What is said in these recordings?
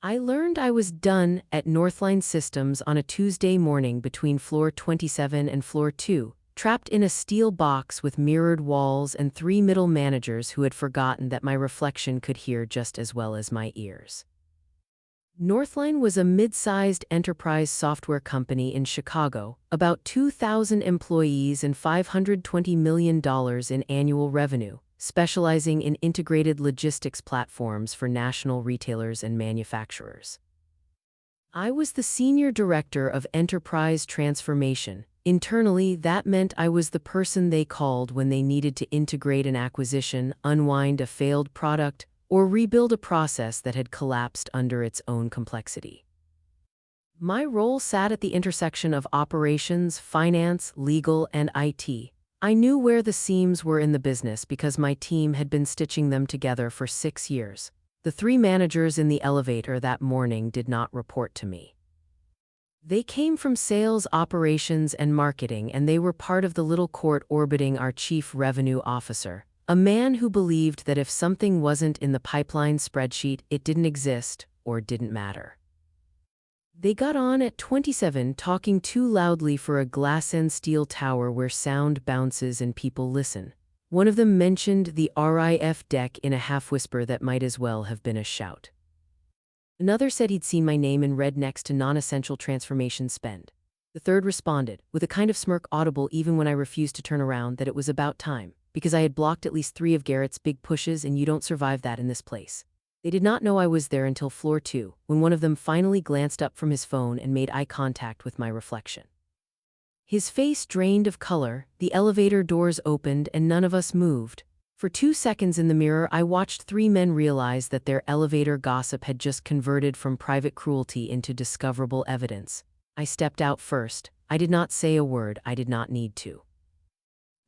I learned I was done at Northline Systems on a Tuesday morning between floor 27 and floor 2, trapped in a steel box with mirrored walls and three middle managers who had forgotten that my reflection could hear just as well as my ears. Northline was a mid-sized enterprise software company in Chicago, about 2,000 employees and $520 million in annual revenue, specializing in integrated logistics platforms for national retailers and manufacturers. I was the Senior Director of Enterprise Transformation. Internally, that meant I was the person they called when they needed to integrate an acquisition, unwind a failed product, or rebuild a process that had collapsed under its own complexity. My role sat at the intersection of operations, finance, legal, and IT. I knew where the seams were in the business because my team had been stitching them together for 6 years. The three managers in the elevator that morning did not report to me. They came from sales, operations, and marketing, and they were part of the little court orbiting our chief revenue officer, a man who believed that if something wasn't in the pipeline spreadsheet, it didn't exist or didn't matter. They got on at 27 talking too loudly for a glass and steel tower where sound bounces and people listen. One of them mentioned the RIF deck in a half-whisper that might as well have been a shout. Another said he'd seen my name in red next to non-essential transformation spend. The third responded, with a kind of smirk audible even when I refused to turn around, that it was about time, because I had blocked at least 3 of Garrett's big pushes and you don't survive that in this place. They did not know I was there until floor 2, when one of them finally glanced up from his phone and made eye contact with my reflection. His face drained of color, the elevator doors opened, and none of us moved. For 2 seconds in the mirror, I watched 3 men realize that their elevator gossip had just converted from private cruelty into discoverable evidence. I stepped out first. I did not say a word. I did not need to.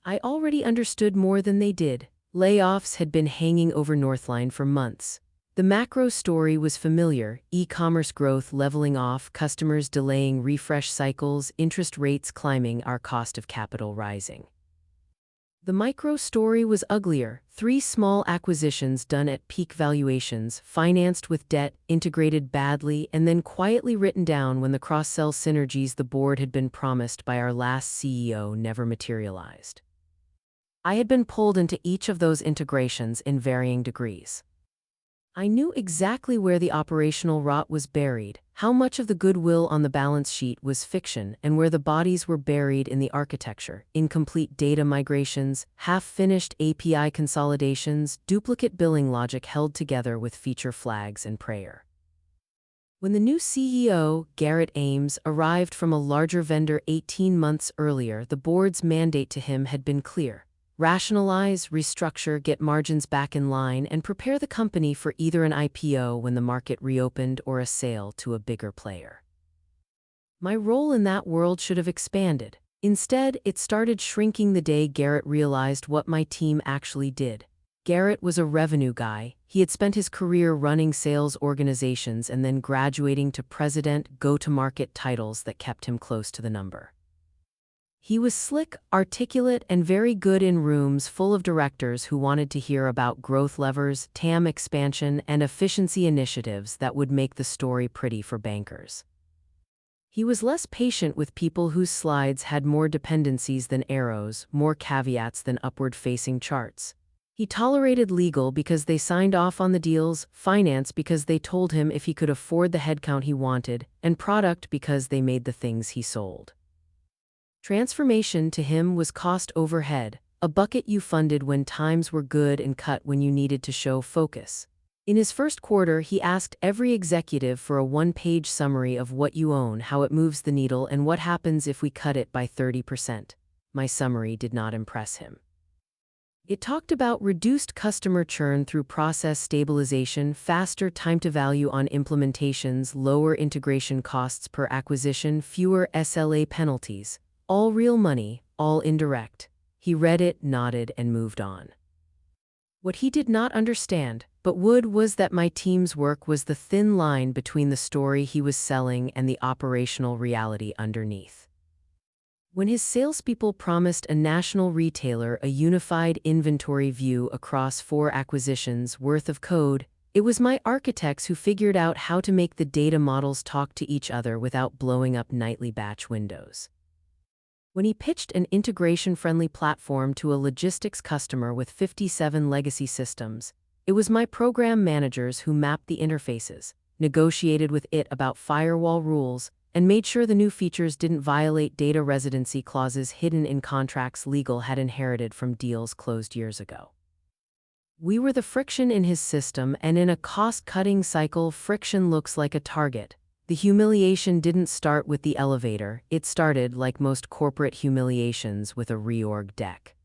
I already understood more than they did. Layoffs had been hanging over Northline for months. The macro story was familiar: e-commerce growth leveling off, customers delaying refresh cycles, interest rates climbing, our cost of capital rising. The micro story was uglier: 3 small acquisitions done at peak valuations, financed with debt, integrated badly, and then quietly written down when the cross-sell synergies the board had been promised by our last CEO never materialized. I had been pulled into each of those integrations in varying degrees. I knew exactly where the operational rot was buried, how much of the goodwill on the balance sheet was fiction, and where the bodies were buried in the architecture: incomplete data migrations, half-finished API consolidations, duplicate billing logic held together with feature flags and prayer. When the new CEO, Garrett Ames, arrived from a larger vendor 18 months earlier, the board's mandate to him had been clear: rationalize, restructure, get margins back in line, and prepare the company for either an IPO when the market reopened or a sale to a bigger player. My role in that world should have expanded. Instead, it started shrinking the day Garrett realized what my team actually did. Garrett was a revenue guy. He had spent his career running sales organizations and then graduating to president, go-to-market titles that kept him close to the number. He was slick, articulate, and very good in rooms full of directors who wanted to hear about growth levers, TAM expansion, and efficiency initiatives that would make the story pretty for bankers. He was less patient with people whose slides had more dependencies than arrows, more caveats than upward-facing charts. He tolerated legal because they signed off on the deals, finance because they told him if he could afford the headcount he wanted, and product because they made the things he sold. Transformation to him was cost overhead, a bucket you funded when times were good and cut when you needed to show focus. In his first quarter, he asked every executive for a 1-page summary of what you own, how it moves the needle, and what happens if we cut it by 30%. My summary did not impress him. It talked about reduced customer churn through process stabilization, faster time to value on implementations, lower integration costs per acquisition, fewer SLA penalties. All real money, all indirect. He read it, nodded, and moved on. What he did not understand, but would, was that my team's work was the thin line between the story he was selling and the operational reality underneath. When his salespeople promised a national retailer a unified inventory view across 4 acquisitions worth of code, It was my architects who figured out how to make the data models talk to each other without blowing up nightly batch windows. When he pitched an integration-friendly platform to a logistics customer with 57 legacy systems, it was my program managers who mapped the interfaces, negotiated with it about firewall rules, and made sure the new features didn't violate data residency clauses hidden in contracts legal had inherited from deals closed years ago. We were the friction in his system, and in a cost-cutting cycle, friction looks like a target. The humiliation didn't start with the elevator, it started, like most corporate humiliations, with a reorg deck.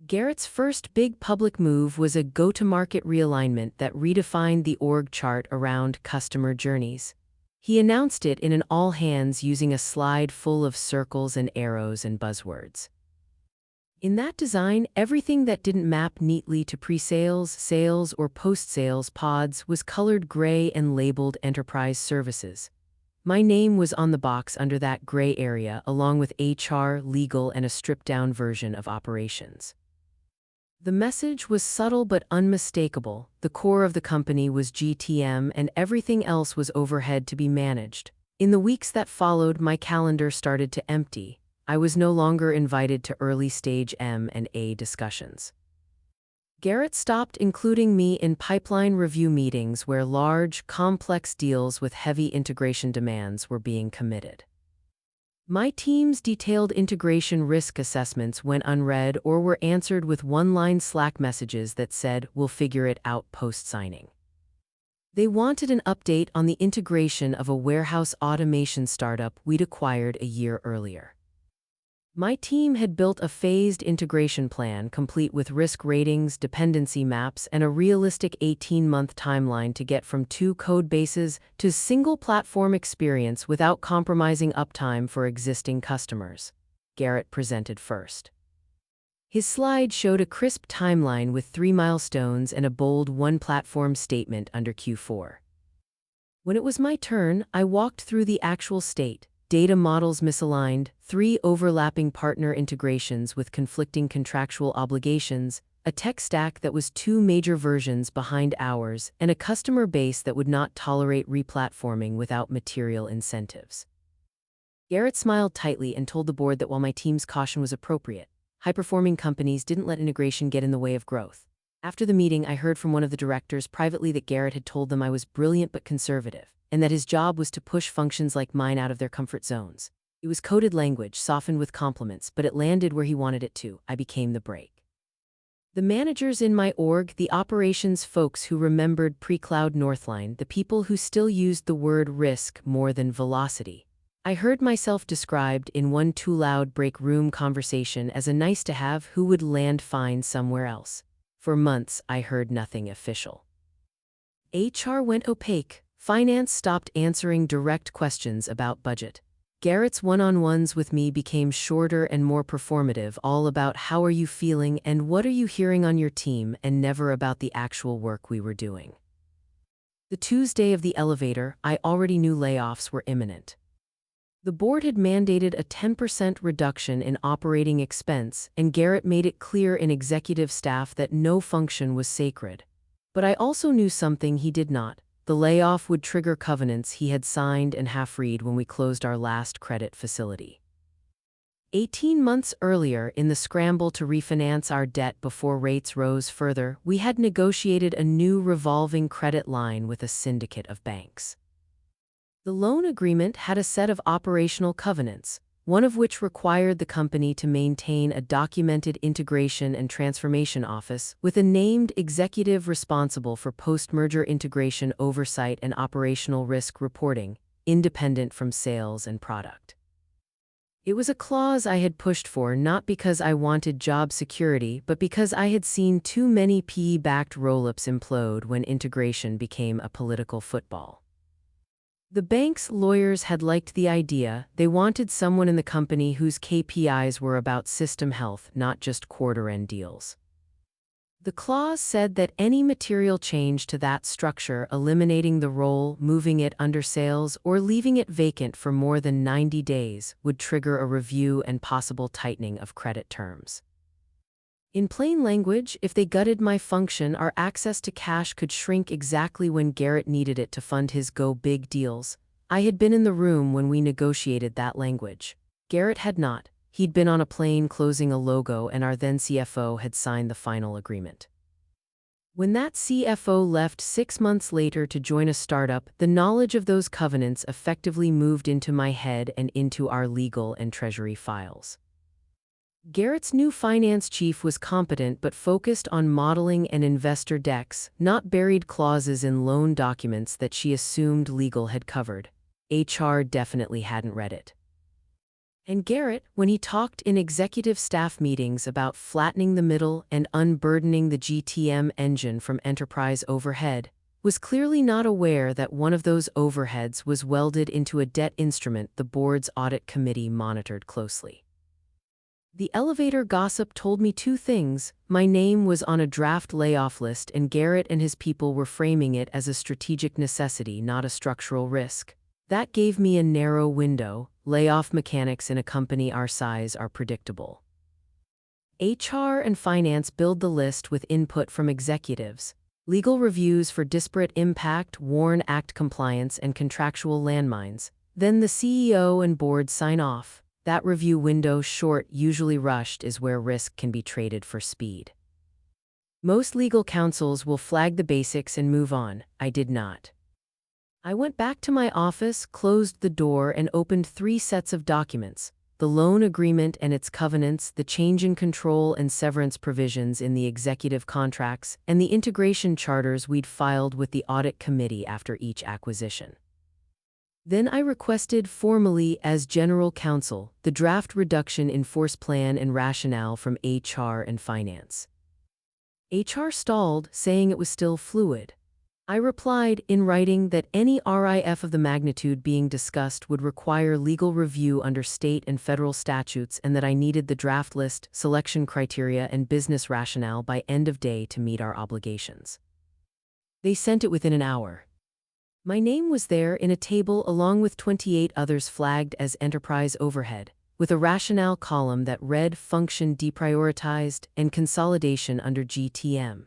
Garrett's first big public move was a go-to-market realignment that redefined the org chart around customer journeys. He announced it in an all-hands using a slide full of circles and arrows and buzzwords. In that design, everything that didn't map neatly to pre-sales, sales, or post-sales pods was colored gray and labeled Enterprise Services. My name was on the box under that gray area, along with HR, legal, and a stripped-down version of operations. The message was subtle but unmistakable. The core of the company was GTM, and everything else was overhead to be managed. In the weeks that followed, my calendar started to empty. I was no longer invited to early-stage M&A discussions. Garrett stopped including me in pipeline review meetings where large, complex deals with heavy integration demands were being committed. My team's detailed integration risk assessments went unread or were answered with one-line Slack messages that said, "We'll figure it out post-signing." They wanted an update on the integration of a warehouse automation startup we'd acquired a year earlier. My team had built a phased integration plan complete with risk ratings, dependency maps, and a realistic 18-month timeline to get from 2 code bases to single platform experience without compromising uptime for existing customers. Garrett presented first. His slide showed a crisp timeline with 3 milestones and a bold one-platform statement under Q4. When it was my turn, I walked through the actual state. Data models misaligned, 3 overlapping partner integrations with conflicting contractual obligations, a tech stack that was 2 major versions behind ours, and a customer base that would not tolerate replatforming without material incentives. Garrett smiled tightly and told the board that while my team's caution was appropriate, high-performing companies didn't let integration get in the way of growth. After the meeting, I heard from one of the directors privately that Garrett had told them I was brilliant but conservative, and that his job was to push functions like mine out of their comfort zones. It was coded language, softened with compliments, but it landed where he wanted it to. I became the brake. The managers in my org, the operations folks who remembered pre-cloud Northline, the people who still used the word risk more than velocity. I heard myself described in one too loud break room conversation as a nice-to-have who would land fine somewhere else. For months, I heard nothing official. HR went opaque. Finance stopped answering direct questions about budget. Garrett's one-on-ones with me became shorter and more performative, all about how are you feeling and what are you hearing on your team, and never about the actual work we were doing. The Tuesday of the elevator, I already knew layoffs were imminent. The board had mandated a 10% reduction in operating expense, and Garrett made it clear in executive staff that no function was sacred. But I also knew something he did not. The layoff would trigger covenants he had signed and half-read when we closed our last credit facility. 18 months earlier, in the scramble to refinance our debt before rates rose further, we had negotiated a new revolving credit line with a syndicate of banks. The loan agreement had a set of operational covenants, one of which required the company to maintain a documented integration and transformation office with a named executive responsible for post-merger integration oversight and operational risk reporting, independent from sales and product. It was a clause I had pushed for not because I wanted job security, but because I had seen too many PE-backed roll-ups implode when integration became a political football. The bank's lawyers had liked the idea. They wanted someone in the company whose KPIs were about system health, not just quarter-end deals. The clause said that any material change to that structure, eliminating the role, moving it under sales, or leaving it vacant for more than 90 days, would trigger a review and possible tightening of credit terms. In plain language, if they gutted my function, our access to cash could shrink exactly when Garrett needed it to fund his go-big deals. I had been in the room when we negotiated that language. Garrett had not. He'd been on a plane closing a logo, and our then CFO had signed the final agreement. When that CFO left 6 months later to join a startup, the knowledge of those covenants effectively moved into my head and into our legal and treasury files. Garrett's new finance chief was competent but focused on modeling and investor decks, not buried clauses in loan documents that she assumed legal had covered. HR definitely hadn't read it. And Garrett, when he talked in executive staff meetings about flattening the middle and unburdening the GTM engine from enterprise overhead, was clearly not aware that one of those overheads was welded into a debt instrument the board's audit committee monitored closely. The elevator gossip told me two things. My name was on a draft layoff list, and Garrett and his people were framing it as a strategic necessity, not a structural risk. That gave me a narrow window. Layoff mechanics in a company our size are predictable. HR and finance build the list with input from executives. Legal reviews for disparate impact, WARN Act compliance, and contractual landmines. Then the CEO and board sign off. That review window, short, usually rushed, is where risk can be traded for speed. Most legal counsels will flag the basics and move on. I did not. I went back to my office, closed the door, and opened 3 sets of documents: the loan agreement and its covenants, the change in control and severance provisions in the executive contracts, and the integration charters we'd filed with the audit committee after each acquisition. Then I requested formally, as general counsel, the draft reduction in force plan and rationale from HR and finance. HR stalled, saying it was still fluid. I replied in writing that any RIF of the magnitude being discussed would require legal review under state and federal statutes, and that I needed the draft list, selection criteria, and business rationale by end of day to meet our obligations. They sent it within an hour. My name was there in a table along with 28 others flagged as enterprise overhead, with a rationale column that read function deprioritized and consolidation under GTM.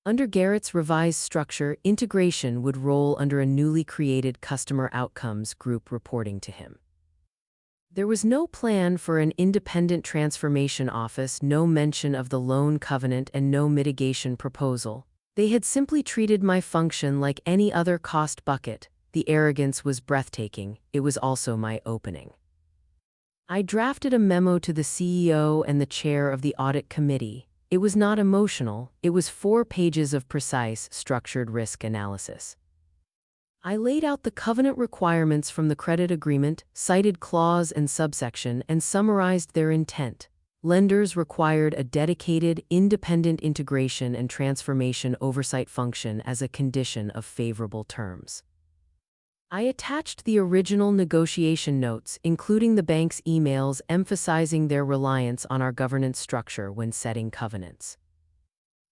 Under Garrett's revised structure, integration would roll under a newly created customer outcomes group reporting to him. There was no plan for an independent transformation office, no mention of the loan covenant, and no mitigation proposal. They had simply treated my function like any other cost bucket. The arrogance was breathtaking. It was also my opening. I drafted a memo to the CEO and the chair of the audit committee. It was not emotional. It was 4 pages of precise, structured risk analysis. I laid out the covenant requirements from the credit agreement, cited clause and subsection, and summarized their intent. Lenders required a dedicated, independent integration and transformation oversight function as a condition of favorable terms. I attached the original negotiation notes, including the bank's emails emphasizing their reliance on our governance structure when setting covenants.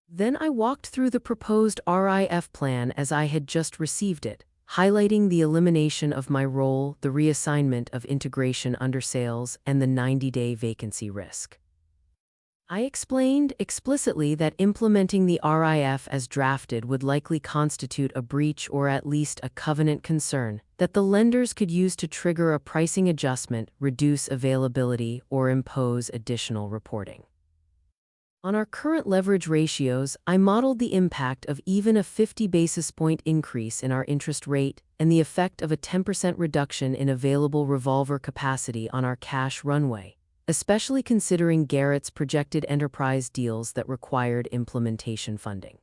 Then I walked through the proposed RIF plan as I had just received it, highlighting the elimination of my role, the reassignment of integration under sales, and the 90-day vacancy risk. I explained explicitly that implementing the RIF as drafted would likely constitute a breach or at least a covenant concern that the lenders could use to trigger a pricing adjustment, reduce availability, or impose additional reporting. On our current leverage ratios, I modeled the impact of even a 50 basis point increase in our interest rate and the effect of a 10% reduction in available revolver capacity on our cash runway, especially considering Garrett's projected enterprise deals that required implementation funding.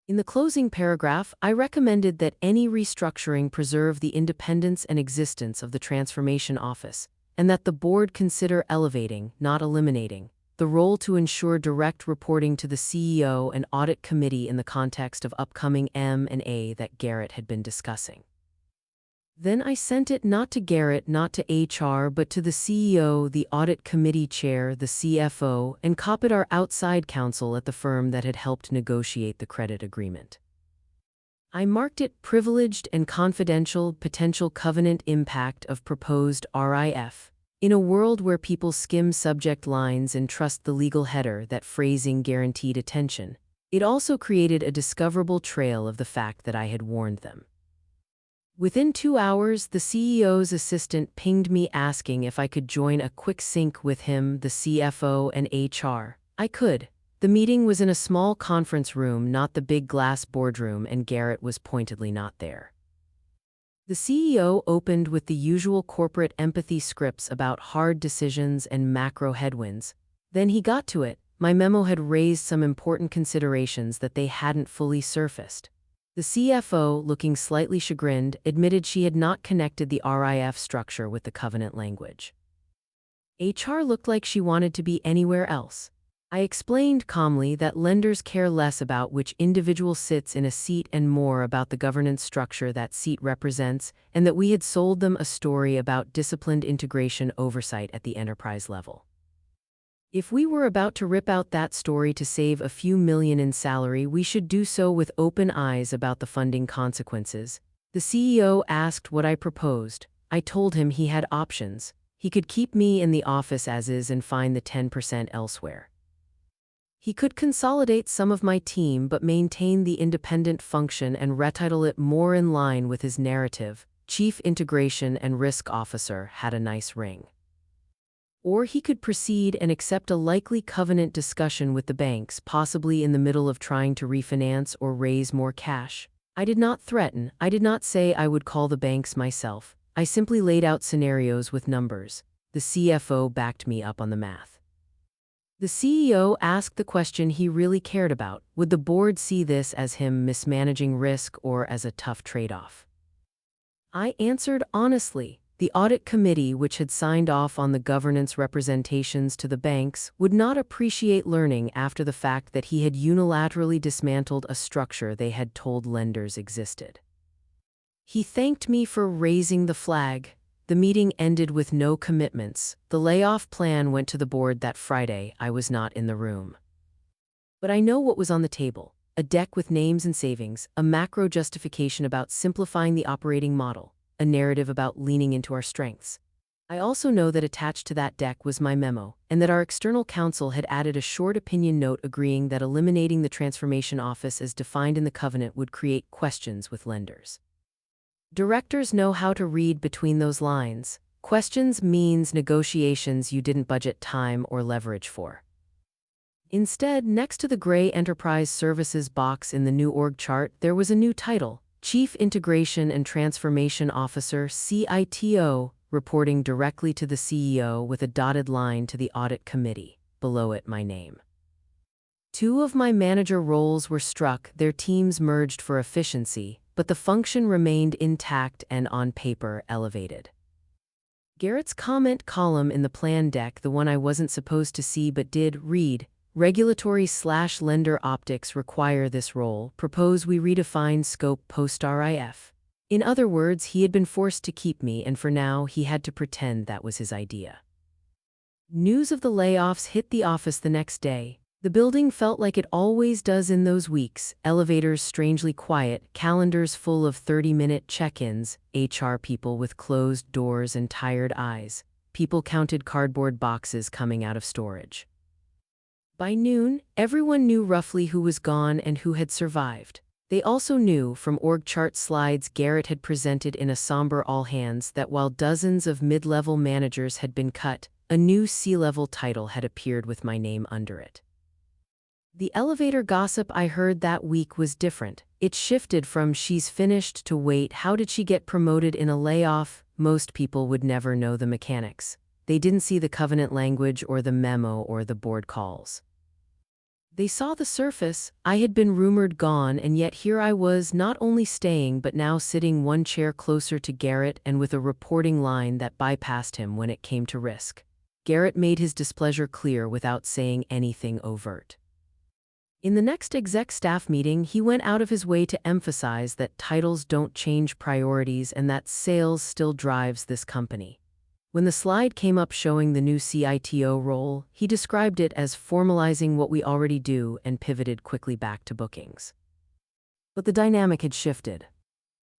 In the closing paragraph, I recommended that any restructuring preserve the independence and existence of the Transformation Office, and that the board consider elevating, not eliminating, the role to ensure direct reporting to the CEO and audit committee in the context of upcoming M&A that Garrett had been discussing. Then I sent it not to Garrett, not to HR, but to the CEO, the audit committee chair, the CFO, and copied our outside counsel at the firm that had helped negotiate the credit agreement. I marked it privileged and confidential, potential covenant impact of proposed RIF. In a world where people skim subject lines and trust the legal header that phrasing guaranteed attention, it also created a discoverable trail of the fact that I had warned them. Within 2 hours, the CEO's assistant pinged me asking if I could join a quick sync with him, the CFO, and HR. I could. The meeting was in a small conference room, not the big glass boardroom, and Garrett was pointedly not there. The CEO opened with the usual corporate empathy scripts about hard decisions and macro headwinds. Then he got to it. My memo had raised some important considerations that they hadn't fully surfaced. The CFO, looking slightly chagrined, admitted she had not connected the RIF structure with the covenant language. HR looked like she wanted to be anywhere else. I explained calmly that lenders care less about which individual sits in a seat and more about the governance structure that seat represents, and that we had sold them a story about disciplined integration oversight at the enterprise level. If we were about to rip out that story to save a few million in salary, we should do so with open eyes about the funding consequences. The CEO asked what I proposed. I told him he had options. He could keep me in the office as is and find the 10% elsewhere. He could consolidate some of my team but maintain the independent function and retitle it more in line with his narrative. Chief Integration and Risk Officer had a nice ring. Or he could proceed and accept a likely covenant discussion with the banks, possibly in the middle of trying to refinance or raise more cash. I did not threaten. I did not say I would call the banks myself. I simply laid out scenarios with numbers. The CFO backed me up on the math. The CEO asked the question he really cared about. Would the board see this as him mismanaging risk or as a tough trade-off? I answered honestly. The audit committee, which had signed off on the governance representations to the banks, would not appreciate learning after the fact that he had unilaterally dismantled a structure they had told lenders existed. He thanked me for raising the flag. The meeting ended with no commitments. The layoff plan went to the board that Friday. I was not in the room. But I know what was on the table: a deck with names and savings, a macro justification about simplifying the operating model, a narrative about leaning into our strengths. I also know that attached to that deck was my memo, and that our external counsel had added a short opinion note agreeing that eliminating the transformation office as defined in the covenant would create questions with lenders. Directors know how to read between those lines. Questions means negotiations you didn't budget time or leverage for. Instead, next to the gray Enterprise Services box in the new org chart, there was a new title: Chief Integration and Transformation Officer, CITO, reporting directly to the CEO with a dotted line to the audit committee. Below it, my name. 2 of my manager roles were struck, their teams merged for efficiency, but the function remained intact and on paper elevated. Garrett's comment column in the plan deck, the one I wasn't supposed to see but did, read, "Regulatory/lender optics require this role. Propose we redefine scope post-RIF." In other words, he had been forced to keep me, and for now he had to pretend that was his idea. News of the layoffs hit the office the next day. The building felt like it always does in those weeks: elevators strangely quiet, calendars full of 30-minute check-ins, HR people with closed doors and tired eyes. People counted cardboard boxes coming out of storage. By noon, everyone knew roughly who was gone and who had survived. They also knew from org chart slides Garrett had presented in a somber all-hands that while dozens of mid-level managers had been cut, a new C-level title had appeared with my name under it. The elevator gossip I heard that week was different. It shifted from "she's finished" to "wait, how did she get promoted in a layoff?" Most people would never know the mechanics. They didn't see the covenant language or the memo or the board calls. They saw the surface. I had been rumored gone, and yet here I was, not only staying but now sitting one chair closer to Garrett and with a reporting line that bypassed him when it came to risk. Garrett made his displeasure clear without saying anything overt. In the next exec staff meeting, he went out of his way to emphasize that titles don't change priorities and that sales still drives this company. When the slide came up showing the new CITO role, he described it as formalizing what we already do and pivoted quickly back to bookings. But the dynamic had shifted.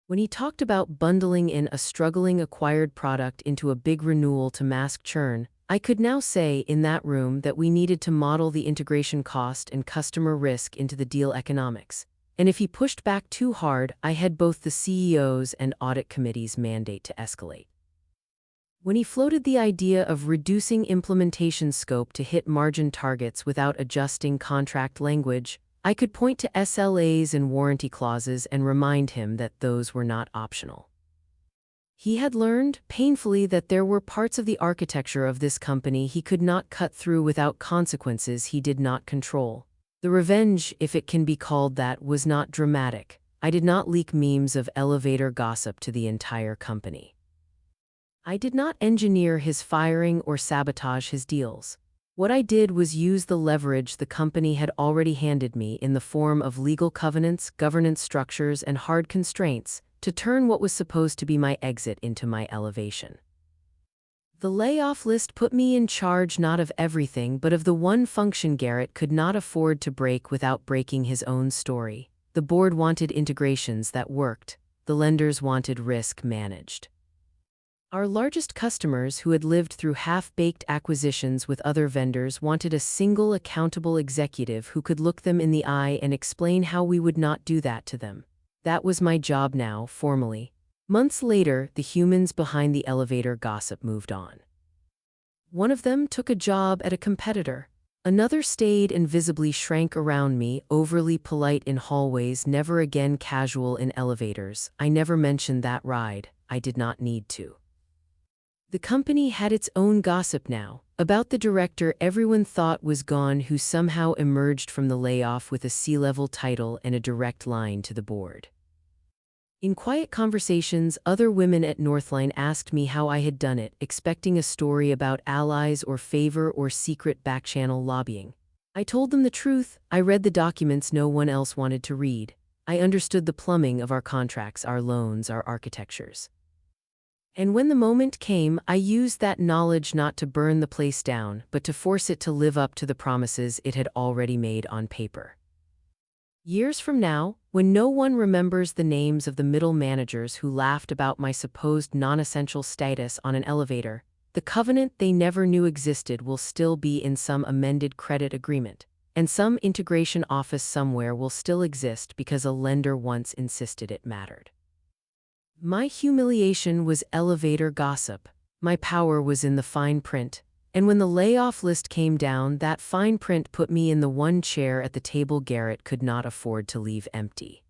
When he talked about bundling in a struggling acquired product into a big renewal to mask churn, I could now say in that room that we needed to model the integration cost and customer risk into the deal economics. And if he pushed back too hard, I had both the CEO's and audit committee's mandate to escalate. When he floated the idea of reducing implementation scope to hit margin targets without adjusting contract language, I could point to SLAs and warranty clauses and remind him that those were not optional. He had learned, painfully, that there were parts of the architecture of this company he could not cut through without consequences he did not control. The revenge, if it can be called that, was not dramatic. I did not leak memes of elevator gossip to the entire company. I did not engineer his firing or sabotage his deals. What I did was use the leverage the company had already handed me in the form of legal covenants, governance structures, and hard constraints to turn what was supposed to be my exit into my elevation. The layoff list put me in charge not of everything but of the one function Garrett could not afford to break without breaking his own story. The board wanted integrations that worked. The lenders wanted risk managed. Our largest customers, who had lived through half-baked acquisitions with other vendors, wanted a single accountable executive who could look them in the eye and explain how we would not do that to them. That was my job now, formally. Months later, the humans behind the elevator gossip moved on. One of them took a job at a competitor. Another stayed and visibly shrank around me, overly polite in hallways, never again casual in elevators. I never mentioned that ride. I did not need to. The company had its own gossip now, about the director everyone thought was gone who somehow emerged from the layoff with a C-level title and a direct line to the board. In quiet conversations, other women at Northline asked me how I had done it, expecting a story about allies or favor or secret backchannel lobbying. I told them the truth. I read the documents no one else wanted to read. I understood the plumbing of our contracts, our loans, our architectures. And when the moment came, I used that knowledge not to burn the place down, but to force it to live up to the promises it had already made on paper. Years from now, when no one remembers the names of the middle managers who laughed about my supposed non-essential status on an elevator, the covenant they never knew existed will still be in some amended credit agreement, and some integration office somewhere will still exist because a lender once insisted it mattered. My humiliation was elevator gossip. My power was in the fine print. And when the layoff list came down, that fine print put me in the one chair at the table Garrett could not afford to leave empty.